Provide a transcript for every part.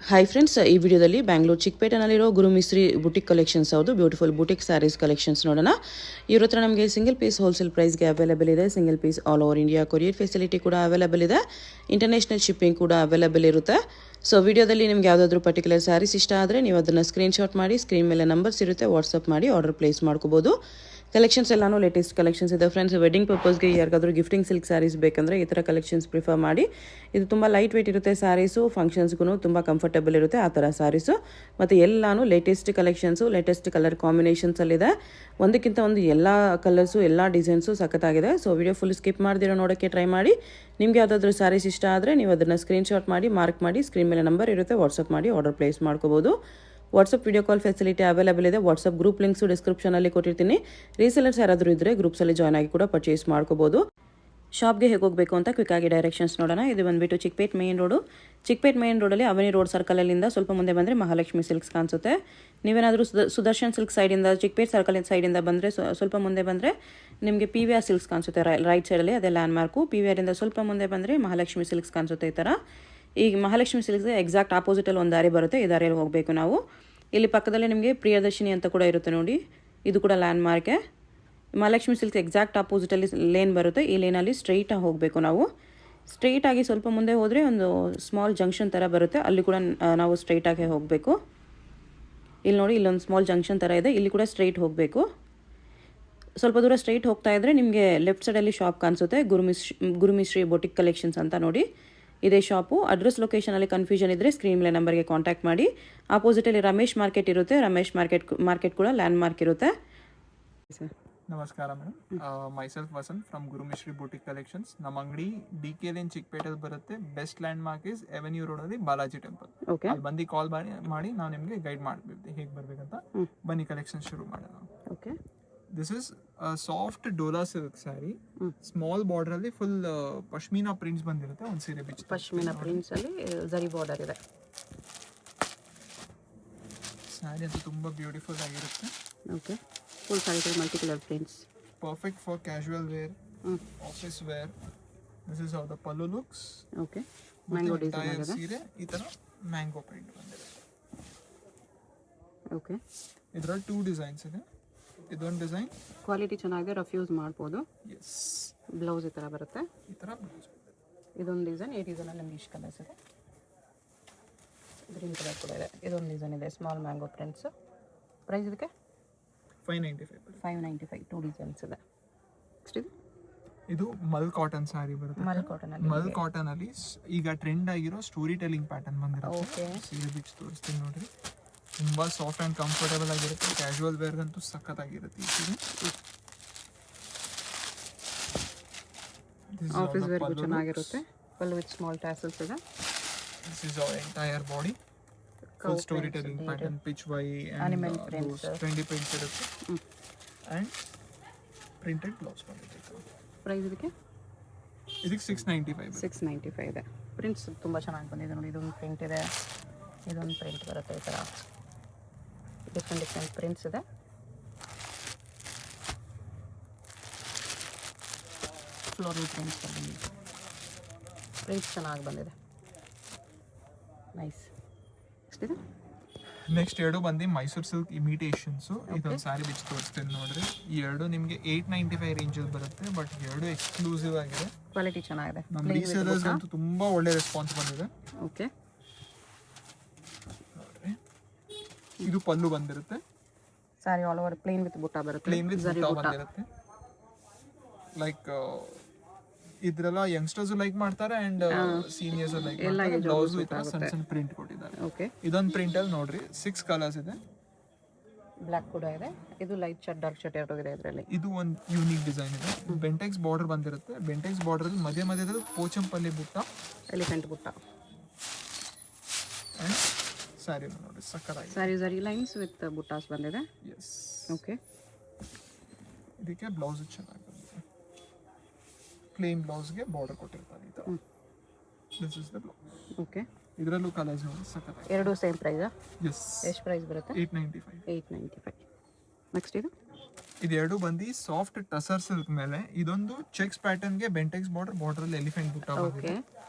Hi friends, ಈ ವಿಡಿಯೋದಲ್ಲಿ ಬ್ಯಾಂಗ್ಳೂರು ಚಿಕ್ಕಪೇಟೆನಲ್ಲಿರೋ ಗುರು ಮಿಸ್ರಿ ಬುಟಿಕ್ ಕಲೆಕ್ಷನ್ಸ್ ಹೌದು. ಬ್ಯೂಟಿಫುಲ್ ಬುಟಿಕ್ ಸ್ಯಾರೀಸ್ ಕಲೆಕ್ಷನ್ಸ್ ನೋಡೋಣ. ಇವ್ರ ಹತ್ರ ನಮಗೆ ಸಿಂಗಲ್ ಪೀಸ್ ಹೋಲ್ಸೇಲ್ ಪ್ರೈಸ್ಗೆ ಅವೈಲೇಬಲ್ ಇದೆ. Single piece all over India courier facility ಕೂಡ ಅವೈಲೇಬಲ್ ಇದೆ. ಇಂಟರ್ನ್ಯಾಷನಲ್ ಶಿಪ್ಪಿಂಗ್ ಕೂಡ ಅವೈಲೇಬಲ್ ಇರುತ್ತೆ. ಸೊ ವಿಡಿಯೋದಲ್ಲಿ ನಿಮ್ಗೆ ಯಾವುದಾದ್ರೂ ಪರ್ಟಿಕ್ಯುಲರ್ ಸ್ಯಾರೀಸ್ ಇಷ್ಟ ಆದರೆ ನೀವು ಅದನ್ನು ಸ್ಕ್ರೀನ್ಶಾಟ್ ಮಾಡಿ, ಸ್ಕ್ರೀನ್ ಮೇಲೆ ನಂಬರ್ಸ್ ಇರುತ್ತೆ, ವಾಟ್ಸಪ್ ಮಾಡಿ ಆರ್ಡರ್ ಪ್ಲೇಸ್ ಮಾಡ್ಕೋಬೋದು. ಕಲೆಕ್ಷನ್ಸ್ ಎಲ್ಲಾನು ಲೇಟೆಸ್ಟ್ ಕಲೆಕ್ಷನ್ಸ್ ಇದೆ ಫ್ರೆಂಡ್ಸ್. ವೆಡ್ಡಿಂಗ್ ಪರ್ಪಸ್ಗೆ ಯಾರಿಗಾದ್ರೂ ಗಿಫ್ಟಿಂಗ್ ಸಿಲ್ಕ್ ಸ್ಯಾರೀಸ್ ಬೇಕಂದರೆ ಈ ಥರ ಕಲೆಕ್ಷನ್ಸ್ ಪ್ರಿಫರ್ ಮಾಡಿ. ಇದು ತುಂಬ ಲೈಟ್ ವೆಯ್ಟ್ ಇರುತ್ತೆ ಸ್ಯಾರೀಸು, ಫಂಕ್ಷನ್ಸ್ಗೂ ತುಂಬ ಕಂಫರ್ಟಬಲ್ ಇರುತ್ತೆ ಆ ಥರ ಸ್ಯಾರೀಸು. ಮತ್ತು ಎಲ್ಲಾನು ಲೇಟೆಸ್ಟ್ ಕಲೆಕ್ಷನ್ಸು, ಲೇಟೆಸ್ಟ್ ಕಲರ್ ಕಾಂಬಿನೇಷನ್ಸಲ್ಲಿದೆ. ಒಂದಕ್ಕಿಂತ ಒಂದು ಎಲ್ಲ ಕಲರ್ಸು, ಎಲ್ಲ ಡಿಸೈನ್ಸು ಸಖತ್ತಾಗಿದೆ. ಸೊ ವಿಡಿಯೋ ಫುಲ್ ಸ್ಕಿಪ್ ಮಾಡ್ದಿರೋ ನೋಡೋಕ್ಕೆ ಟ್ರೈ ಮಾಡಿ. ನಿಮಗೆ ಯಾವುದಾದ್ರೂ ಸ್ಯಾರೀಸ್ ಇಷ್ಟ ಆದರೆ ನೀವು ಅದನ್ನು ಸ್ಕ್ರೀನ್ಶಾಟ್ ಮಾಡಿ, ಮಾರ್ಕ್ ಮಾಡಿ, ಸ್ಕ್ರೀನ್ ಮೇಲೆ ನಂಬರ್ ಇರುತ್ತೆ, ವಾಟ್ಸಪ್ ಮಾಡಿ ಆರ್ಡರ್ ಪ್ಲೇಸ್ ಮಾಡ್ಕೋಬೋದು. WhatsApp video call facility available ಇದೆ. ವಾಟ್ಸಪ್ ಗ್ರೂಪ್ ಲಿಂಕ್ಸು ಡಿಸ್ಕ್ರಿಪ್ಷನಲ್ಲಿ ಕೊಟ್ಟಿರ್ತೀನಿ. ರೀಸೆಲರ್ಸ್ ಯಾರಾದರೂ ಇದ್ದರೆ ಗ್ರೂಪ್ಸಲ್ಲಿ ಜಾಯ್ನ್ ಆಗಿ ಕೂಡ ಪರ್ಚೇಸ್ ಮಾಡ್ಕೋಬೋದು. ಶಾಪ್ಗೆ ಹೇಗೆ ಹೋಗಬೇಕು ಅಂತ ಕ್ವಿಕ್ಕಾಗಿ ಡೈರೆಕ್ಷನ್ಸ್ ನೋಡೋಣ. ಇದು ಬಂದುಬಿಟ್ಟು Chickpet main road. Chickpet main ರೋಡಲ್ಲಿ ಅವನಿ ರೋಡ್ ಸರ್ಕಲಲ್ಲಿಂದ ಸ್ವಲ್ಪ ಮುಂದೆ ಬಂದರೆ ಮಹಾಲಕ್ಷ್ಮಿ ಸಿಲ್ಕ್ಸ್ ಕಾಣಿಸುತ್ತೆ. ನೀವೇನಾದರೂ ಸುದರ್ಶನ್ ಸಿಲ್ಕ್ ಸೈಡಿಂದ, ಚಿಕ್ಕಪೇಟ್ ಸರ್ಕಲ್ ಸೈಡಿಂದ ಬಂದರೆ ಸ್ವಲ್ಪ ಮುಂದೆ ಬಂದರೆ ನಿಮಗೆ ಪಿ ವಿ ಆರ್ ಸಿಲ್ಕ್ಸ್ ಕಾಣಿಸುತ್ತೆ ರೈಟ್ ಸೈಡಲ್ಲಿ, ಅದೇ ಲ್ಯಾಂಡ್ ಮಾರ್ಕು. ಪಿ ವಿ ಆರಿಂದ ಸ್ವಲ್ಪ ಮುಂದೆ ಬಂದರೆ ಮಹಾಲಕ್ಷ್ಮಿ ಸಿಲ್ಕ್ಸ್ ಕಾಣಿಸುತ್ತೆ. ಈ ಥರ ಈಗ ಮಹಾಲಕ್ಷ್ಮಿ ಸಿಲ್ಕ್ಸ್ ಎಕ್ಸಾಕ್ಟ್ ಆಪೋಸಿಟಲ್ಲಿ ಒಂದು ದಾರಿ ಬರುತ್ತೆ. ಈ ದಾರಿಯಲ್ಲಿ ಹೋಗಬೇಕು ನಾವು. ಇಲ್ಲಿ ಪಕ್ಕದಲ್ಲೇ ನಿಮಗೆ ಪ್ರಿಯದರ್ಶಿನಿ ಅಂತ ಕೂಡ ಇರುತ್ತೆ ನೋಡಿ, ಇದು ಕೂಡ landmark. Mahalakshmi silks exact ಆಪೋಸಿಟಲ್ಲಿ ಲೇನ್ ಬರುತ್ತೆ. ಈ ಲೇನಲ್ಲಿ ಸ್ಟ್ರೈಟಾಗಿ ಹೋಗಬೇಕು ನಾವು. ಸ್ಟ್ರೈಟಾಗಿ ಸ್ವಲ್ಪ ಮುಂದೆ ಹೋದರೆ ಒಂದು ಸ್ಮಾಲ್ ಜಂಕ್ಷನ್ ಥರ ಬರುತ್ತೆ, ಅಲ್ಲಿ ಕೂಡ ನಾವು ಸ್ಟ್ರೈಟಾಗಿ ಹೋಗಬೇಕು. ಇಲ್ಲಿ ನೋಡಿ, ಇಲ್ಲೊಂದು ಸ್ಮಾಲ್ ಜಂಕ್ಷನ್ ಥರ ಇದೆ, ಇಲ್ಲಿ ಕೂಡ ಸ್ಟ್ರೈಟ್ ಹೋಗಬೇಕು. ಸ್ವಲ್ಪ ದೂರ ಸ್ಟ್ರೈಟ್ ಹೋಗ್ತಾ ಇದ್ದರೆ ನಿಮಗೆ ಲೆಫ್ಟ್ ಸೈಡಲ್ಲಿ ಶಾಪ್ ಕಾಣಿಸುತ್ತೆ, ಗುರುಮಿಶ್ರೀ ಬೊಟಿಕ್ ಕಲೆಕ್ಷನ್ಸ್ ಅಂತ ನೋಡಿ. ಇದೇ ಶಾಪು. ಅಡ್ರೆಸ್ ಲೊಕೇಶನಲ್ಲಿ ಕನ್ಫ್ಯೂಷನ್ ಇದ್ದರೆ ಸ್ಕ್ರೀನ್ ಮೇಲೆ ನಂಬರ್ಗೆ ಕಾಂಟ್ಯಾಕ್ಟ್ ಮಾಡಿ. ಆಪೋಸಿಟಲ್ಲಿ ರಮೇಶ್ ಮಾರ್ಕೆಟ್ ಇರುತ್ತೆ. ರಮೇಶ್ ಮಾರ್ಕೆಟ್ ಕೂಡ ಲ್ಯಾಂಡ್ ಮಾರ್ಕ್ ಇರುತ್ತೆ. ನಮಸ್ಕಾರ madam, myself Vasant from Gurumishri boutique collections. ನಮ್ಮ ಅಂಗಡಿ DK ಲೇನ್ ಚಿಕ್ಕಪೇಟೆಯಲ್ಲಿ ಬರುತ್ತೆ. Best landmark is avenue ರೋಡಲ್ಲಿ ಬಾಲಾಜಿ ಟೆಂಪಲ್. ಅಲ್ಲಿ ಬಂದು ಕಾಲ್ ಮಾಡಿ ನಾವು ನಿಮಗೆ ಗೈಡ್ ಮಾಡ್ಬಿಡ್ತೀವಿ ಹೇಗೆ ಬರ್ಬೇಕಂತ. ಬನ್ನಿ ಕಲೆಕ್ಷನ್ ಶುರು ಮಾಡೋಣ. Okay, this is soft Dhola silk sari. Small border ಅಲ್ಲಿ ಫುಲ್ ಪಶ್ಮೀನಾ ಪ್ರಿಂಟ್ಸ್ ಬಂದಿರುತ್ತೆ. ಒಂದು ಸೀರೆ ಬಿಚ್ಚ ಪಶ್ಮೀನಾ ಪ್ರಿಂಟ್ಸ್ ಅಲ್ಲಿ ಜರಿ ಬಾರ್ಡರ್ ಇದೆ. ಸ್ಯಾರಿ ಅಂತೂ ತುಂಬಾ ಬ್ಯೂಟಿಫುಲ್ ಆಗಿರುತ್ತೆ. Okay, full saree multi colour prints. Perfect for casual wear, office wear. This is how the pallu looks. Okay, mango design ಇದೆ. ಸೀರೆ ಈ ತರ ಮ್ಯಾಂಗೋ ಪ್ರಿಂಟ್ ಬಂದಿದೆ. ಓಕೆ, ಇದರಲ್ಲಿ 2 ಡಿಸೈನ್ಸ್ ಇದೆ. ಇದೊಂದು ಡಿಸೈನ್ ಕ್ವಾಲಿಟಿ ಚೆನ್ನಾಗಿದೆ, ರಫ್ ಯೂಸ್ ಮಾಡ್ಬೋದು. ಎಸ್, ಬ್ಲೌಸ್ ಈ ಥರ ಬರುತ್ತೆ. ಈ ಥರ ಬ್ಲೌಸ್. ಇದೊಂದು ಡಿಸೈನ್, ಈ ಡಿಸೈನಲ್ಲಿ ನಮಗೆ ಇಷ್ಟು ಕಲರ್ಸ್ ಇದೆ. ಗ್ರೀನ್ ಕಲರ್ ಕೂಡ ಇದೆ. ಇದೊಂದು ಡಿಸೈನ್ ಇದೆ, ಸ್ಮಾಲ್ ಮ್ಯಾಂಗೋ ಪ್ರಿಂಟ್ಸ್. ಪ್ರೈಸ್ ಇದಕ್ಕೆ 595. 2 ಡಿಸೈನ್ಸ್ ಇದೆ. ನೆಕ್ಸ್ಟ್ ಇದು ಮಲ್ ಕಾಟನ್ ಸ್ಯಾರಿ ಬರುತ್ತೆ. ಮಲ್ ಕಾಟನ್ ಅಲ್ಲಿ ಈಗ ಟ್ರೆಂಡ್ ಆಗಿರೋ ಸ್ಟೋರಿ ಟೆಲ್ಲಿಂಗ್ ಪ್ಯಾಟರ್ನ್ ಬಂದಿರುತ್ತೆ. ಸೀರೆ ಬಿಚ್ಚಿ ತೋರಿಸ್ತೀನಿ ನೋಡ್ರಿ. ತುಂಬಾ ಸಾಫ್ಟ್ ಅಂಡ್ ಕಂಫರ್ಟಬಲ್ ಆಗಿರುತ್ತೆ. ಕ್ಯಾಶುವಲ್ ವೇರ್ಗಂತೂ ಸಖತ್ತಾಗಿರುತ್ತೆ ಈ ಸೀರೆ. ಆಫೀಸ್ ವೇರ್ಗೂ ಚೆನ್ನಾಗಿರುತ್ತೆ. ಪಲ್ಲು ವಿತ್ ಸ್ಮಾಲ್ ಟ್ಯಾಸಲ್ಸ್ ಇದೆ. This is our entire body. Full story telling pattern, Pichwai and trendy prints ಇರುತ್ತೆ. ಅಂಡ್ ಪ್ರಿಂಟೆಡ್ ಬ್ಲೌಸ್ ಬಂದಿರುತ್ತೆ. ಪ್ರೈಸ್ ಇದಕ್ಕೆ 695 ಇದೆ. ಪ್ರಿಂಟ್ಸ್ ತುಂಬ ಚೆನ್ನಾಗಿ ಬಂದಿದೆ ನೋಡಿ. ಇದೊಂದು ಪ್ರಿಂಟ್ ಇದೆ, ಇದೊಂದು ಪ್ರಿಂಟ್ ಬರುತ್ತೆ. ಈ ಥರ ಡಿಫ್ರೆಂಟ್ ಪ್ರಿಂಟ್ಸ್ ಇದೆ. ಫ್ಲೋರಲ್ ಪ್ರಿಂಟ್ಸ್ ಬಂದಿದೆ. ಪ್ರಿಂಟ್ಸ್ ಚೆನ್ನಾಗಿ ಬಂದಿದೆ. ನೈಸ್. ಎಷ್ಟಿದೆ? ನೆಕ್ಸ್ಟ್ ಎರಡು ಬಂದು ಮೈಸೂರು ಸಿಲ್ಕ್ ಇಮಿಟೇಷನ್ಸು. ಇದೊಂದು ಸ್ಯಾರಿ ಬಿಚ್ಚಿ ತೋರಿಸ್ತೀನಿ ನೋಡ್ರಿ. ಈ ಎರಡು ನಿಮಗೆ 895 ರೇಂಜಲ್ಲಿ ಬರುತ್ತೆ. ಬಟ್ ಎರಡು ಎಕ್ಸ್ಕ್ಲೂಸಿವ್ ಆಗಿದೆ, ಕ್ವಾಲಿಟಿ ಚೆನ್ನಾಗಿದೆ. ನಮ್ಮ ರೀಸೇಲರ್ಸ್ ಅಂತೂ ತುಂಬಾ ಒಳ್ಳೆ ರೆಸ್ಪಾನ್ಸ್ ಬಂದಿದೆ. ಓಕೆ, ನೋಡ್ರಿ. ಇದು ಪಲ್ಲು ಬಂದಿರುತ್ತೆ. Sari all over plane with ಬುಟ್ಟ ಬರುತ್ತೆ. ಪ್ಲೇನ್ ವಿತ್ ಬುಟ್ಟ ಬಂದಿರುತ್ತೆ. ಲೈಕ್ ಇದ್ರೆಲ್ಲ ಯಂಗ್ಸ್ಟರ್ಸ್ ಲೈಕ್ ಮಾಡ್ತಾರೆ ಅಂಡ್ ಸೀನಿಯರ್ಸ್ ಲೈಕ್ ಮಾಡ್ತಾರೆ. ಬ್ಲೌಸ್ ಈ ತರ ಸಣ್ಣ ಸಣ್ಣ ಪ್ರಿಂಟ್ ಕೊಟ್ಟಿದ್ದಾರೆ. ಓಕೆ, ಇದೊಂದು ಪ್ರಿಂಟ್ ಅಲ್ಲಿ ನೋಡ್ರಿ 6 ಕಲರ್ಸ್ ಇದೆ. ಬ್ಲ್ಯಾಕ್ ಕೂಡ ಇದೆ. ಇದು ಲೈಟ್ ಶರ್ಟ್, ಡಾರ್ಕ್ ಶರ್ಟ್ ಎರಡು ಇದೆ ಇದರಲ್ಲಿ. ಇದು ಒಂದು ಯೂನಿಕ್ ಡಿಸೈನ್ ಇದೆ. ಬೆಂಟೆಕ್ಸ್ ಬಾರ್ಡರ್ ಬಂದಿರುತ್ತೆ. ಬೆಂಟೆಕ್ಸ್ ಬಾರ್ಡರ್ ಮಧ್ಯದಲ್ಲಿ ಪೋಚಂಪಲ್ಲಿ ಬುಟ್ಟ, ಎಲಿಫೆಂಟ್ ಬುಟ್ಟ. ಅಂಡ್ ಸ್ಯಾರಿ ನೋಡಿ ಸಕ್ಕತ್ತಾಗಿದೆ. ಸ್ಯಾರಿ ಜರಿ ಲೈನ್ಸ್ ವಿತ್ ಬುಟ್ಟಾಸ್ ಬಂದಿದೆ. ಎಸ್. ಓಕೆ, ಇದಕ್ಕೆ ಬ್ಲೌಸ್ ಚೆನ್ನಾಗಿ ಬಂದಿದೆ. ಪ್ಲೇನ್ ಬ್ಲೌಸ್ಗೆ ಬಾರ್ಡರ್ ಕೊಟ್ಟಿರ್ತಾರೆ ಈ ಥರ. This is the blouse. Okay, ಇದರಲ್ಲೂ ಕಲರ್ಸ್ ನೋಡಿ ಸಕ್ಕತ್ತಾಗಿದೆ. ಎರಡು ಸೇಮ್ ಪ್ರೈಸಾ? ಎಸ್. ಎಷ್ಟು ಪ್ರೈಸ್ ಬರುತ್ತೆ? 895. ನೆಕ್ಸ್ಟ್ ಇದು ಎರಡು ಬಂದು ಸಾಫ್ಟ್ ಟಸರ್ ಸಿಲ್ಕ್ ಮೇಲೆ ಇದೊಂದು ಚೆಕ್ಸ್ ಪ್ಯಾಟರ್ನ್ಗೆ ಬೆಂಟೆಕ್ಸ್ ಬಾರ್ಡರ್ ಅಲ್ಲಿ ಎಲಿಫೆಂಟ್ ಬುಟ್ಟ ಬಂದಿದೆ.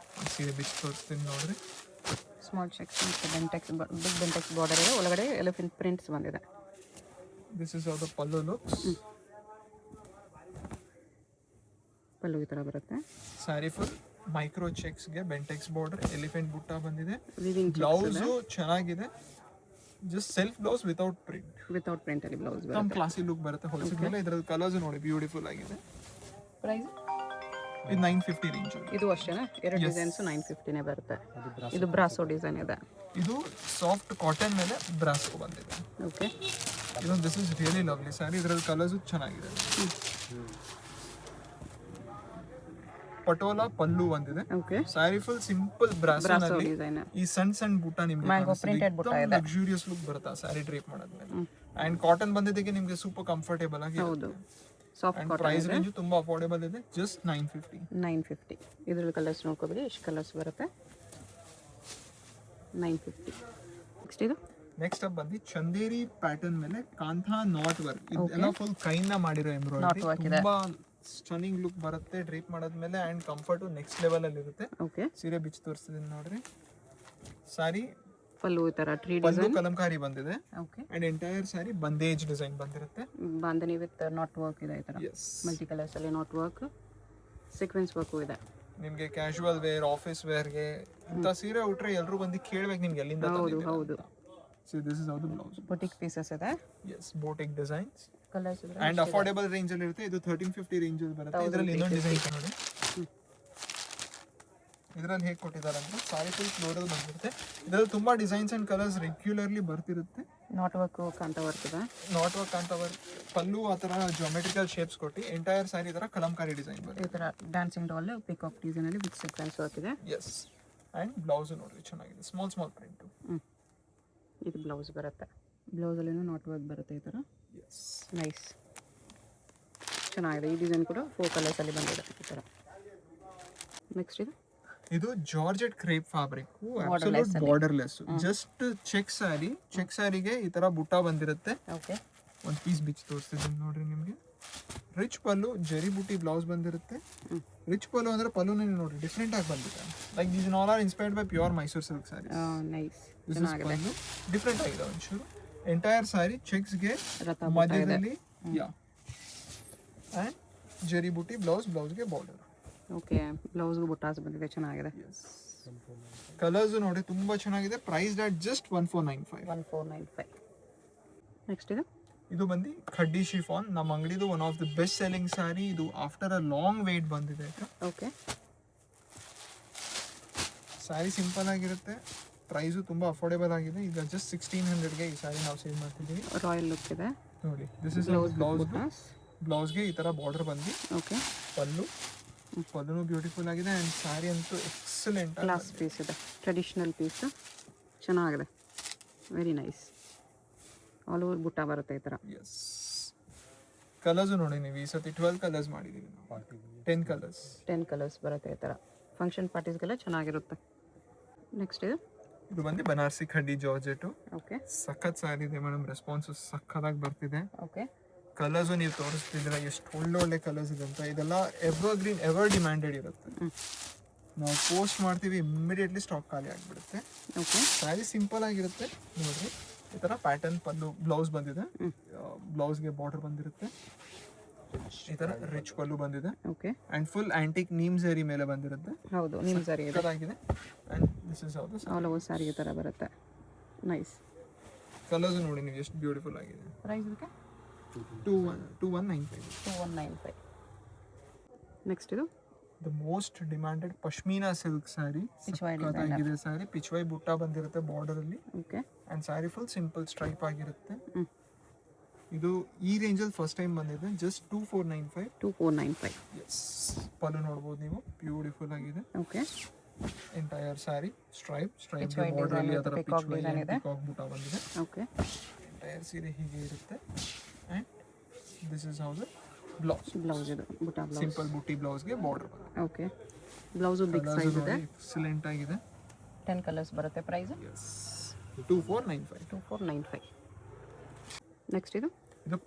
ಸೀರೆ ಬಿಚ್ಚಿ ತೋರಿಸ್ತೀನಿ ನೋಡ್ರಿ. ಸ್ಮಾಲ್ ಚೆಕ್ಸ್ ಮತ್ತು ಬೆಂಟೆಕ್ಸ್ ಬಿಗ್ ಬೆಂಟೆಕ್ಸ್ ಬಾರ್ಡರ್ ಇದೆ, ಒಳಗಡೆ ಎಲಿಫೆಂಟ್ ಪ್ರಿಂಟ್ಸ್ ಬಂದಿದೆ. This is how the pallu looks. Pallu ಈ ಥರ ಬರುತ್ತೆ. ಸ್ಯಾರಿ ಫುಲ್ ಮೈಕ್ರೋ ಚೆಕ್ಸ್ಗೆ ಬೆಂಟೆಕ್ಸ್ ಬಾರ್ಡರ್, ಎಲಿಫೆಂಟ್ ಬುಟ್ಟ ಬಂದಿದೆ. ವಿವಿಂಗ್ ಬ್ಲೌಸು ಚೆನ್ನಾಗಿದೆ, just self blouse without print ಅಲ್ಲಿ ಬ್ಲೌಸ್ ನಮ್ಮ ಕ್ಲಾಸಿ ಲುಕ್ ಬರುತ್ತೆ. ಹೊಲಿಸಿದ ಮೇಲೆ ಇದ್ರದ್ದು ಕಲರ್ಸ್ ನೋಡಿ ಬ್ಯೂಟಿಫುಲ್ ಆಗಿದೆ. ಪ್ರೈಸ್ ಇದು 950 ರೇಂಜ್. ಇದು ಅಷ್ಟೇನಾ? ಎರಡು ಡಿಸೈನ್ಸ್ 950ನೇ ಬರುತ್ತೆ. ಇದು ಬ್ರಾಸೋ ಡಿಸೈನ್ ಇದೆ. ಇದು ಸಾಫ್ಟ್ ಕಾಟನ್ ಮೇಲೆ ಬ್ರಾಸೋ ಬಂದಿದೆ. ಓಕೆ, ಇದು this is really lovely sari. ಇದ್ರಲ್ಲಿ ಕಲರ್ಸ್ ಚೆನ್ನಾಗಿದೆ. ಪಟೋಲಾ ಪಲ್ಲು ಬಂದಿದೆ. Okay, sari full simple brasso design. ಈ ಸಣ್ಣ ಬುಟ್ಟ ನಿಮ್ಗೆ ಲಕ್ಸುರಿಯಸ್ ಲುಕ್ ಬರುತ್ತೆ ಸ್ಯಾರಿ ಡ್ರೇಪ್ ಮಾಡೋದ್ಮೇಲೆ. ಅಂಡ್ ಕಾಟನ್ ಬಂದಿದ್ದಕ್ಕೆ ನಿಮ್ಗೆ ಸೂಪರ್ ಕಂಫರ್ಟೇಬಲ್ ಆಗಿ. ಹೌದು, ಸಾಫ್ಟ್ ಕಾಟನ್. ಪ್ರೈಸ್ ರೇಂಜ್ ತುಂಬಾ ಅಫೋರ್ಡೆಬಲ್ ಇದೆ, ಜಸ್ಟ್ 950. ಇದ್ರಲ್ಲಿ ಕಲರ್ಸ್ ನೋಡ್ಕೋಬೇಡಿ, ಎಷ್ಟು ಕಲರ್ಸ್ ಬರುತ್ತೆ. 950. ನೆಕ್ಸ್ಟ್ ಇದು ನೆಕ್ಸ್ಟ್ ಅಪ್ ಬಂದು ಚಂದೇರಿ ಪ್ಯಾಟರ್ನ್ ಮೇಲೆ ಕಾಂತಾ ನಾಟ್ ವರ್ಕ್. ಇದೆಲ್ಲ ಫುಲ್ ಕೈಯಿಂದ ಮಾಡಿರೋ ಎಂಬ್ರಾಯ್ಡರಿ. ತುಂಬಾ ಸ್ಟನ್ನಿಂಗ್ ಲುಕ್ ಬರುತ್ತೆ ಡ್ರೇಪ್ ಮಾಡೋದ್ಮೇಲೆ. ಅಂಡ್ ಕಂಫರ್ಟ್ ನೆಕ್ಸ್ಟ್ ಲೆವೆಲ್ ಅಲ್ಲಿ ಇರುತ್ತೆ. ಓಕೆ, ಸೀರೆ ಬಿಚ್ಚಿ ತೋರಿಸ್ತಿದ್ದೀನಿ ನೋಡ್ರಿ. ಸಾರಿ ಪಲ್ಲು ಈ ತರ ಟ್ರೀ ಪಲ್ಲು ಕಲಂಕಾರಿ ಬಂದಿದೆ. Okay, and entire sorry bandhej design ಬಂದಿರುತ್ತೆ. ಬಾಂಧನಿ ವಿತ್ ನಾಟ್ ವರ್ಕ್ ಇದೆ ಈ ತರ. ಮಲ್ಟಿ ಕಲರ್ಸ್ ಅಲ್ಲಿ ನಾಟ್ ವರ್ಕ್, ಸೀಕ್ವೆನ್ಸ್ ವರ್ಕ್ ಇದೆ. ನಿಮ್ಗೆ ಕ್ಯಾಶುವಲ್ ವೇರ್, ಆಫೀಸ್ ವೇರ್ಗೆ ಇಂಥ ಸೀರೆ ಉಟ್ರೆ ಎಲ್ಲರೂ ಬಂದು ಕೇಳ್ಬೇಕು ನಿಮ್ಗೆ ಎಲ್ಲಿಂದ ತಂದಿದ್ದೀರಾ. ಹೌದು. So this is how the blouse. Boutique pieces ಇದೆ. Yes, boutique designs. ಕಲರ್ಸ್ ಇದೆ. And affordable range ಅಲ್ಲಿ ಇರುತ್ತೆ. ಇದು 1350 ರೇಂಜ್ ಅಲ್ಲಿ ಬರುತ್ತೆ. ಇದರಲ್ಲಿ ಇನ್ನೊಂದು ಡಿಸೈನ್ ನೋಡಿ. ಇದರಲ್ಲಿ ಹೇಗೆ ಕೊಟ್ಟಿದ್ದಾರೆ ಅಂದ್ರೆ ಸಾರಿ ಫುಲ್ ಫ್ಲೋರಲ್ ಬಂದಿರುತ್ತೆ. ಇದರಲ್ಲಿ ತುಂಬಾ ಡಿಸೈನ್ಸ್ ಅಂಡ್ ಕಲರ್ಸ್ ರೆಗ್ಯುಲರ್ಲಿ ಬರ್ತಿರುತ್ತೆ. ನಾಟ್ ವರ್ಕ್, ಕಾಂತಾ ವರ್ಕ್ ಇದೆ. Knot work Kantha work, pallu ಆ ಥರ ಜಾಮೆಟ್ರಿಕಲ್ ಶೇಪ್ಸ್ ಕೊಟ್ಟು ಎಂಟೈರ್ ಸಾರಿ ತರ ಕಲಂಕಾರಿ ಡಿಸೈನ್ ಬರುತ್ತೆ. ಈ ತರ ಡ್ಯಾನ್ಸಿಂಗ್ ಡಾಲ್ ಪಿಕಾಕ್ ಡಿಸೈನ್ ಅಲ್ಲಿ ವಿತ್ ಸೀಕ್ವೆನ್ಸ್ ವರ್ಕ್ ಇದೆ. ಎಸ್, ಅಂಡ್ ಬ್ಲೌಸ್ ನೋಡ್ರಿ ಚೆನ್ನಾಗಿದೆ, ಸ್ಮಾಲ್ ಪ್ರಿಂಟ್. ಇದು ಬ್ಲೌಸ್ ಬರುತ್ತೆ. ಬ್ಲೌಸಲ್ಲಿ ನಾಟ್ ವರ್ಕ್ ಬರುತ್ತೆ ಈ ಥರ. ಎಸ್, ನೈಸ್, ಚೆನ್ನಾಗಿದೆ. ಈ ಡಿಸೈನ್ ಕೂಡ 4 ಕಲರ್ಸಲ್ಲಿ ಬಂದಿದೆ ಈ ಥರ. ನೆಕ್ಸ್ಟ್ ಇದು georgette crepe fabric, absolute borderless. Just check ಸ್ಯಾರಿಗೆ ಈ ತರ ಬುಟ್ಟ ಬಂದಿರುತ್ತೆ. ಓಕೆ, ಒಂದು ಪೀಸ್ ಬಿಚ್ಚಿ ತೋರಿಸ್ತಿದ್ದೀನಿ ನೋಡ್ರಿ ನಿಮಗೆ. ರಿಚ್ ಪಲ್ಲು, ಜರಿ ಬುಟ್ಟಿ ಬ್ಲೌಸ್ ಬಂದಿರುತ್ತೆ. ರಿಚ್ ಪಲ್ಲು ಅಂದ್ರೆ ಪಲ್ಲುನೇ ನೋಡ್ರಿ ಡಿಫ್ರೆಂಟ್ ಆಗಿ ಬಂದಿದೆ. Like these all are inspired by pure Mysore silk sarees. Nice, pallu different ಆಗಿದೆ ಒಂಚೂರು. ಎಂಟೈರ್ ಸ್ಯಾರಿ ಚೆಕ್ಸ್ಗೆ ಮಧ್ಯದಲ್ಲಿ ಅಂಡ್ ಜರಿ ಬುಟ್ಟಿ ಬ್ಲೌಸ್ಗೆ ಬಾರ್ಡರ್. ಓಕೆ, ಬ್ಲೌಸ್ಗೂ ಬುಟ್ಟಾಸ್ ಬಂದಿದೆ, ಚೆನ್ನಾಗಿದೆ. ಕಲರ್ಸ್ ನೋಡಿ ತುಂಬಾ ಚೆನ್ನಾಗಿದೆ. Price at just 1495. ನೆಕ್ಸ್ಟ್ ಇದು ಬಂದು ಖಡ್ಡಿ ಶಿಫಾನ್. ನಮ್ಮ ಅಂಗಡಿದು one of the best selling sari. ಇದು ಆಫ್ಟರ್ ಅ ಲಾಂಗ್ ವೇಟ್ ಬಂದಿದೆ. ಓಕೆ, ಸ್ಯಾರಿ ಸಿಂಪಲ್ ಆಗಿರುತ್ತೆ, ಪ್ರೈಸು ತುಂಬಾ ಅಫೋರ್ಡೆಬಲ್ ಆಗಿದೆ. ಈಗ ಜಸ್ಟ್ 1600ಗೆ ಈ ಸ್ಯಾರಿ ನಾವು ಸೇಲ್ ಮಾಡ್ತಿದ್ದೀವಿ. ರಾಯಲ್ ಲುಕ್ ಇದೆ ನೋಡಿ. ದಿಸ್ ಇಸ್ ಬ್ಲೌಸ್ಗೆ ಈ ತರ ಬಾರ್ಡರ್ ಬಂದು. ಓಕೆ, ಪಲ್ಲುನು ಬ್ಯೂಟಿಫುಲ್ ಆಗಿದೆ ಅಂಡ್ ಸ್ಯಾರಿ ಅಂತೂ ಎಕ್ಸಲೆಂಟ್ ಕ್ಲಾಸ್ ಪೀಸ್ ಇದೆ. ಟ್ರೆಡಿಷನಲ್ ಪೀಸ್ ಚೆನ್ನಾಗಿದೆ, ವೆರಿ ನೈಸ್. ಆಲ್ ಓವರ್ ಬುಟ್ಟ ಬರುತ್ತೆ ಈ ಥರ. ಎಸ್, ಕಲರ್ಸು ನೋಡಿ ನೀವು ಈ ಸತಿ 12 ಕಲರ್ಸ್ ಮಾಡಿದ್ದೀವಿ ನಾವು. 10 ಕಲರ್ಸ್ ಬರುತ್ತೆ ಈ ಥರ. ಫಂಕ್ಷನ್ ಪಾರ್ಟೀಸ್ಗೆಲ್ಲ ಚೆನ್ನಾಗಿರುತ್ತೆ. ನೆಕ್ಸ್ಟ್ ಇದು ಬಂದು ಬನಾರಸಿ ಖಡ್ಡಿ ಜಾರ್ಜೆಟ್. ಓಕೆ, ಸಖತ್ ಸ್ಯಾರಿ ಇದೆ ಮೇಡಮ್. ರೆಸ್ಪಾನ್ಸ್ ಸಖತ್ತಾಗಿ ಬರ್ತಿದೆ. ಓಕೆ, ಕಲರ್ಸು ನೀವು ತೋರಿಸ್ತಿದ್ದೀರಾ ಎಷ್ಟು ಒಳ್ಳೊಳ್ಳೆ ಕಲರ್ಸ್ ಇದೆ ಅಂತ. ಇದೆಲ್ಲ ಎವರ್ ಡಿಮ್ಯಾಂಡೆಡ್ ಇರುತ್ತೆ. ನಾವು ಪೋಸ್ಟ್ ಮಾಡ್ತೀವಿ, ಇಮ್ಮಿಡಿಯೇಟ್ಲಿ ಸ್ಟಾಕ್ ಖಾಲಿ ಆಗಿಬಿಡುತ್ತೆ. ಓಕೆ, ಸ್ಯಾರಿ ಸಿಂಪಲ್ ಆಗಿರುತ್ತೆ ನೋಡ್ರಿ. ಈ ಥರ ಪ್ಯಾಟರ್ನ್ ಪಲ್ಲು ಬ್ಲೌಸ್ ಬಂದಿದೆ. ಬ್ಲೌಸ್ಗೆ ಬಾರ್ಡರ್ ಬಂದಿರುತ್ತೆ. ಈ ಥರ ರಿಚ್ ಪಲ್ಲು ಬಂದಿದೆ. Okay, and full antique neem zari ಮೇಲೆ ಬಂದಿರುತ್ತೆ. ಹೌದು, ನೀಮ್ ಝರಿ ಆಗಿದೆ. And this is how the all over sari ಈ ಥರ ಬರುತ್ತೆ. ನೈಸ್. ಕಲರ್ಸ್ ನೋಡಿ ನೀವು ಎಷ್ಟು ಬ್ಯೂಟಿಫುಲ್ ಆಗಿದೆ. ಪ್ರೈಸ್ ಇದಕ್ಕೆ 2195. ನೆಕ್ಸ್ಟ್ ಇದು the most demanded pashmina silk sari. ಆಗಿದೆ ಸ್ಯಾರಿ. ಪಿಚ್ವೈ ಬುಟ್ಟ ಬಂದಿರುತ್ತೆ ಬಾರ್ಡರ್ ಅಲ್ಲಿ. Okay, and sari full simple stripe ಆಗಿರುತ್ತೆ. ಇದು ಈ ರೇಂಜಲ್ಲಿ ಫಸ್ಟ್ ಟೈಮ್ ಬಂದಿದೆ. ಜಸ್ಟ್ 2495. ಎಸ್, ಪಲ್ಲು ನೋಡ್ಬೋದು ನೀವು, ಬ್ಯೂಟಿಫುಲ್ ಆಗಿದೆ. Okay, entire sari stripe border ಅಲ್ಲಿ ಅದರ ಪಿಕಾಕ್ ಬುಟ್ಟ ಬಂದಿದೆ. ಓಕೆ, ಎಂಟೈರ್ ಸೀರೆ ಹೀಗೆ ಇರುತ್ತೆ. And this is how the blouse ಇದು ಬುಟ್ಟ ಬ್ಲೌಸ್. ಸಿಂಪಲ್ ಬುಟ್ಟಿ ಬ್ಲೌಸ್ಗೆ ಬಾರ್ಡರ್ ಬರುತ್ತೆ. ಓಕೆ, ಬ್ಲೌಸು ಬಿಗ್ ಸೈಜ್ ಇದೆ. ಎಕ್ಸಲೆಂಟ್ ಆಗಿದೆ. 10 ಕಲರ್ಸ್ ಬರುತ್ತೆ. ಪ್ರೈಸ್ 2495. ನೆಕ್ಸ್ಟ್ ಇದು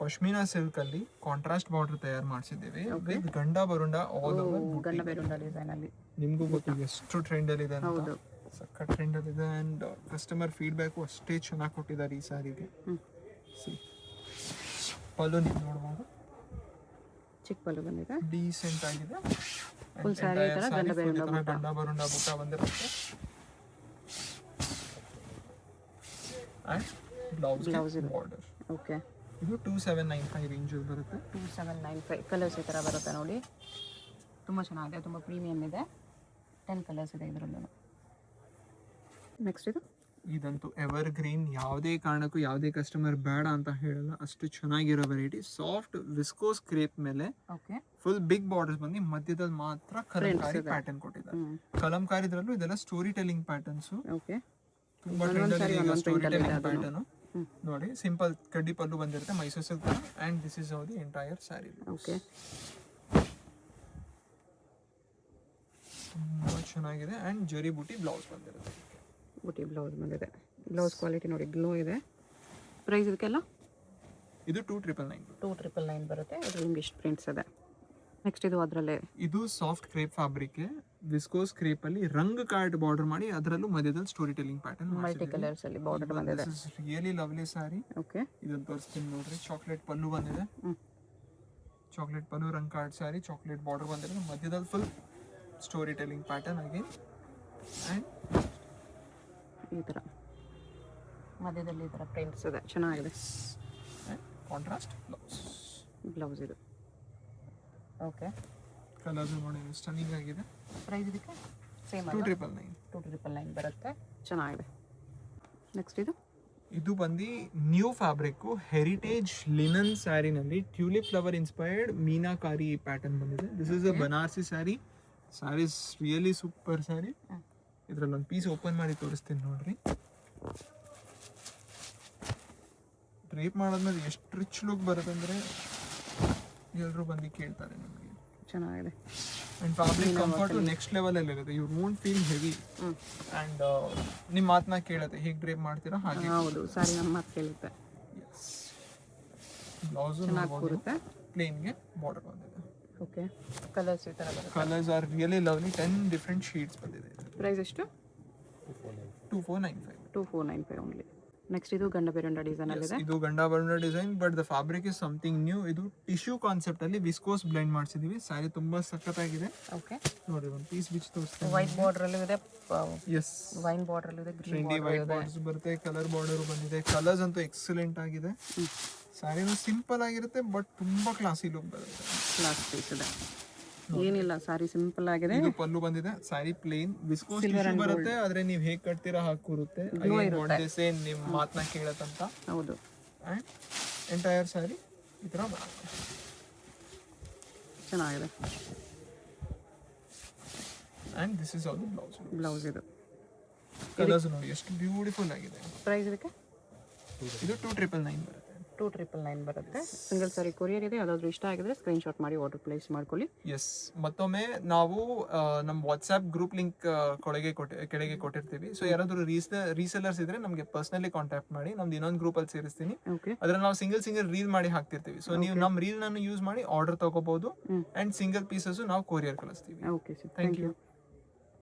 ಪಶ್ಮೀನಾ ಸಿಲ್ಕ್ ಅಲ್ಲಿ ಕಾಂಟ್ರಾಸ್ಟ್ ಬಾರ್ಡರ್ ತಯಾರು ಮಾಡಿಸಿದ್ದೇವೆ. ವಿತ್ ಗಂಡ ಬರುಂಡ ಆಲ್ ಓವರ್ ಗಂಡ ಬೇರುಂಡ ಡಿಸೈನ್ ಅಲ್ಲಿ. ನಿಮಗೂ ಗೊತ್ತು ಎಷ್ಟು ಟ್ರೆಂಡ್ ಅಲ್ಲಿ ಇದೆ ಅಂತ. ಸಕ್ಕ ಟ್ರೆಂಡಲ್ಲಿದೆ ಆ್ಯಂಡ್ ಕಸ್ಟಮರ್ ಫೀಡ್ಬ್ಯಾಕು ಅಷ್ಟೇ ಚೆನ್ನಾಗಿ ಕೊಟ್ಟಿದ್ದಾರೆ ಈ ಸ್ಯಾರಿಗೆ. ಸಿ ಪಲ್ಲು ನೀವು ನೋಡ್ಬೋದು, ಚಿಕ್ಕ ಪಲ್ಲು ಬಂದಿದೆ, ಡೀಸೆಂಟ್ ಆಗಿದೆ. ಫುಲ್ ಸ್ಯಾರಿ ಈ ಥರ ಗಂಡ ಗಂಡ ಬರುಂಡ ಬುಟ್ಟ ಬಂದಿರುತ್ತೆ ಆ್ಯಂಡ್ ಬ್ಲೌಸ್ ಬಾರ್ಡರ್. ಓಕೆ, ಇದು 2795 ರೇಂಜಲ್ಲಿ ಬರುತ್ತೆ. 2795 ಕಲರ್ಸ್ ಈ ಥರ ಬರುತ್ತೆ ನೋಡಿ, ತುಂಬ ಚೆನ್ನಾಗಿದೆ, ತುಂಬ ಪ್ರೀಮಿಯಮ್ ಇದೆ. 10 ಕಲರ್ಸ್ ಇದೆ ಇದರಲ್ಲೂ. ನೆಕ್ಸ್ಟ್ ಇದಂತೂ ಎವರ್ ಗ್ರೀನ್, ಯಾವುದೇ ಕಾರಣಕ್ಕೂ ಯಾವುದೇ ಕಸ್ಟಮರ್ ಬೇಡ ಅಂತ ಹೇಳಲ್ಲ, ಅಷ್ಟು ಚೆನ್ನಾಗಿರೋ ವೆರೈಟಿ. ಸಾಫ್ಟ್ ವಿಸ್ಕೋಸ್ ಕ್ರೇಪ್ ಮೇಲೆ ಓಕೆ, ಫುಲ್ ಬಿಗ್ ಬಾರ್ಡರ್ಸ್ ಬಂದು ಮಧ್ಯದಲ್ಲಿ ಮಾತ್ರ ಕಲಂಕಾರಿ ಪ್ಯಾಟರ್ನ್ ಕೊಟ್ಟಿದ್ದಾರೆ. ಕಲಂಕಾರಿದ್ರಲ್ಲೂ ಇದೆಲ್ಲ ಸ್ಟೋರಿ ಟೆಲ್ಲಿಂಗ್ ಪ್ಯಾಟರ್ನ್ಸ್. ಓಕೆ, ತುಂಬಾ ಸ್ಟೋರಿ ಟೆಲ್ಲಿಂಗ್ ಪ್ಯಾಟರ್ನ್ ನೋಡಿ. ಸಿಂಪಲ್ ಕಡ್ಡಿ ಪಲ್ಲು ಬಂದಿರುತ್ತೆ Mysuru silk and this is how the entire sari. Okay, ತುಂಬಾ ಚೆನ್ನಾಗಿದೆ ಅಂಡ್ ಜರಿ ಬೂಟಿ ಬ್ಲೌಸ್ ಬಂದಿರುತ್ತೆ. ಬುಟಿ ಬ್ಲೌಸ್ ಬಂದಿದೆ. ಬ್ಲೌಸ್ ಕ್ವಾಲಿಟಿ ನೋಡಿ, ಗ್ಲೋ ಇದೆ. ಪ್ರೈಸ್ ಇದಕ್ಕೆಲ್ಲ ಇದು 2999. 2999 ಬರುತ್ತೆ. ಇದ್ರಲ್ಲಿ ನಿಮ್ಗೆ ಇಷ್ಟು ಪ್ರಿಂಟ್ಸ್ ಇದೆ. ನೆಕ್ಸ್ಟ್ ಇದು ಅದರಲ್ಲೇ, ಇದು soft crepe fabric, viscose crepe ಅಲ್ಲಿ ರಂಗ್ ಕಾರ್ಡ್ ಬಾರ್ಡರ್ ಮಾಡಿ ಅದರಲ್ಲೂ ಮಧ್ಯದಲ್ಲಿ story telling pattern multi colours ಅಲ್ಲಿ ಬಾರ್ಡರ್ ಬಂದಿದೆ. Really lovely sari. ಓಕೆ, ಇದನ್ನ ತೋರಿಸ್ತೀನಿ ನೋಡ್ರಿ. ಚಾಕ್ಲೇಟ್ ಪಲ್ಲು ಬಂದಿದೆ, ಚಾಕ್ಲೇಟ್ ಪಲ್ಲು ರಂಗ್ ಕಾರ್ಡ್ ಸ್ಯಾರಿ, ಚಾಕ್ಲೇಟ್ ಬಾರ್ಡರ್ ಬಂದಿದೆ, ಮಧ್ಯದಲ್ಲಿ full story telling pattern again and ಈ ಥರ ಮಧ್ಯದಲ್ಲಿ ಈ ಥರ ಪ್ರಿಂಟ್ಸ್ ಇದೆ, ಚೆನ್ನಾಗಿದೆ. ಕಾಂಟ್ರಾಸ್ಟ್ ಬ್ಲೌಸ್ ಇದು. ಓಕೆ, ಕಲರ್ಸ್ ನೋಡಿ ಸ್ಟನ್ನಿಂಗ್ ಆಗಿದೆ. ಪ್ರೈಸ್ ಇದಕ್ಕೆ ಸೇಮ್ 2999 ಬರುತ್ತೆ, ಚೆನ್ನಾಗಿದೆ. ನೆಕ್ಸ್ಟ್ ಇದು ಬಂದು ನ್ಯೂ ಫ್ಯಾಬ್ರಿಕ್ ಹೆರಿಟೇಜ್ ಲಿನನ್ ಸ್ಯಾರಿನಲ್ಲಿ tulip flower inspired meenakari pattern ಬಂದಿದೆ. This is a Banarasi sari. Saris really super sari. ಇದ್ರಲ್ಲಿ ಒಂದು ಪೀಸ್ ಓಪನ್ ಮಾಡಿ ತೋರಿಸ್ತೀನಿ ನೋಡ್ರಿ. ಡ್ರೇಪ್ ಮಾಡೋದ್ಮೇಲೆ ಎಷ್ಟು ರಿಚ್ ಲುಕ್ ಬರುತ್ತೆ ಅಂದರೆ ಎಲ್ಲರೂ ಬಂದು ಕೇಳ್ತಾರೆ ನಿಮಗೆ. ಚೆನ್ನಾಗಿದೆ ಆ್ಯಂಡ್ ಫ್ಯಾಬ್ರಿಕ್ ಕಂಫರ್ಟು ನೆಕ್ಸ್ಟ್ ಲೆವೆಲಲ್ಲಿ ಇರುತ್ತೆ. You won't feel heavy and ನಿಮ್ಮ ಮಾತನ್ನ ಕೇಳುತ್ತೆ. ಹೇಗೆ ಡ್ರೇಪ್ ಮಾಡ್ತೀರಾ ಹಾಗೆ. ಹೌದು, ಸಾರಿ ನಮ್ಮ ಮಾತು ಕೇಳುತ್ತೆ. ಬ್ಲೌಸು ಬರುತ್ತೆ, ಪ್ಲೇನ್ಗೆ ಬಾರ್ಡರ್ ಬಂದಿದೆ. ಓಕೆ, ಕಲರ್ಸ್ ಈ ಥರ ಬರುತ್ತೆ. Colours are really lovely. 10 different shades ಬಂದಿದೆ. ಪ್ರೈಸ್ ಎಷ್ಟು? 2495. 2495 ಓನ್ಲಿ. ನೆಕ್ಸ್ಟ್ ಇದು ಗಂಡ ಬೇರುಂಡ ಡಿಸೈನ್ ಅಲ್ಲಿ ಇದೆ. ಇದು Gandaberunda design, but the fabric is something new. ಇದು ಟಿಶ್ಯೂ ಕಾನ್ಸೆಪ್ಟ್ ಅಲ್ಲಿ ವಿಸ್ಕೋಸ್ ಬ್ಲೆಂಡ್ ಮಾಡಿಸಿದೀವಿ. ಸ್ಯಾರಿ ತುಂಬಾ ಸಖತ್ತಾಗಿದೆ. ಓಕೆ, ನೋಡಿ ಒಂದು ಪೀಸ್ ಬಿಚ್ ತೋರಿಸ್ತೀನಿ. ವೈಟ್ ಬಾರ್ಡರ್ ಅಲ್ಲಿ ಇದೆ, ಎಸ್, ವೈನ್ ಬಾರ್ಡರ್ ಅಲ್ಲಿ ಇದೆ, ಗ್ರೀನ್ ಟ್ರೆಂಡಿ ವೈಟ್ ಬಾರ್ಡರ್ಸ್ ಬರುತ್ತೆ, ಕಲರ್ ಬಾರ್ಡರ್ ಬಂದಿದೆ. ಕಲರ್ಸ್ ಅಂತೂ ಎಕ್ಸಲೆಂಟ್ ಆಗಿದೆ. ಸ್ಯಾರಿನೂ ಸಿಂಪಲ್ ಆಗಿರುತ್ತೆ ಬಟ್ ತುಂಬಾ ಕ್ಲಾಸಿ ಲುಕ್ ಬರುತ್ತೆ. ಕ್ಲಾಸ್ ಪೀಸ್ ಇದೆ, ಏನಿಲ್ಲ, ಸಾರಿ ಸಿಂಪಲ್ ಆಗಿದೆ. ಇದು ಪಲ್ಲು ಬಂದಿದೆ. ಸ್ಯಾರಿ ಪ್ಲೇನ್ ವಿಸ್ಕೋಸ್ ಟಿಶ್ಯೂ ಬರುತ್ತೆ, ಆದ್ರೆ ನೀವು ಹೇಗೆ ಕಟ್ತೀರಾ ಹಾಗೆ ಕೂರುತ್ತೆ. ನಿಮ್ಮ ಮಾತನ್ನ ಕೇಳತ್ತಂತ. ಹೌದು, ಅಂಡ್ ಎಂಟೈರ್ ಸ್ಯಾರಿ ಈ ಥರ ಚೆನ್ನಾಗಿದೆ. And this is all the blouse. Blouse ಇದು. ಕಲರ್ಸ್ ನೋಡಿ ಎಷ್ಟು ಬ್ಯೂಟಿಫುಲ್ ಆಗಿದೆ. ಪ್ರೈಸ್ ಇದಕ್ಕೆ ಇದು 2999 ಬರುತ್ತೆ. 2999 ಬರುತ್ತೆ. ಸಿಂಗಲ್ ಸಾರಿ ಕೊರಿಯರ್ ಇದೆ. ಯಾವ್ದಾದ್ರು ಇಷ್ಟ ಆಗಿದ್ರೆ ಸ್ಕ್ರೀನ್ಶಾಟ್ ಮಾಡಿ ಆರ್ಡರ್ ಪ್ಲೇಸ್ ಮಾಡ್ಕೊಳ್ಳಿ. ಎಸ್, ಮತ್ತೊಮ್ಮೆ ನಾವು ನಮ್ಮ ವಾಟ್ಸ್ಆ್ಯಪ್ ಗ್ರೂಪ್ ಲಿಂಕ್ ಕೆಳಗೆ ಕೊಟ್ಟಿರ್ತೀವಿ. ಸೊ ಯಾರಾದರೂ ರೀಸೆಲ್ಲರ್ಸ್ ಇದ್ರೆ ನಮಗೆ ಪರ್ಸನಲಿ ಕಾಂಟ್ಯಾಕ್ಟ್ ಮಾಡಿ, ನಮ್ದು ಇನ್ನೊಂದು ಗ್ರೂಪಲ್ಲಿ ಸೇರಿಸ್ತೀನಿ. ಅದ್ರಲ್ಲಿ ನಾವು ಸಿಂಗಲ್ ರೀಲ್ ಮಾಡಿ ಹಾಕ್ತಿರ್ತೀವಿ. ಸೊ ನೀವು ನಮ್ಮ ರೀಲ್ ಯೂಸ್ ಮಾಡಿ ಆರ್ಡರ್ ತಗೋಬಹುದು ಅಂಡ್ ಸಿಂಗಲ್ ಪೀಸಸ್ ನಾವು ಕೊರಿಯರ್ ಕಳಿಸ್ತೀವಿ. Okay sir, thank you.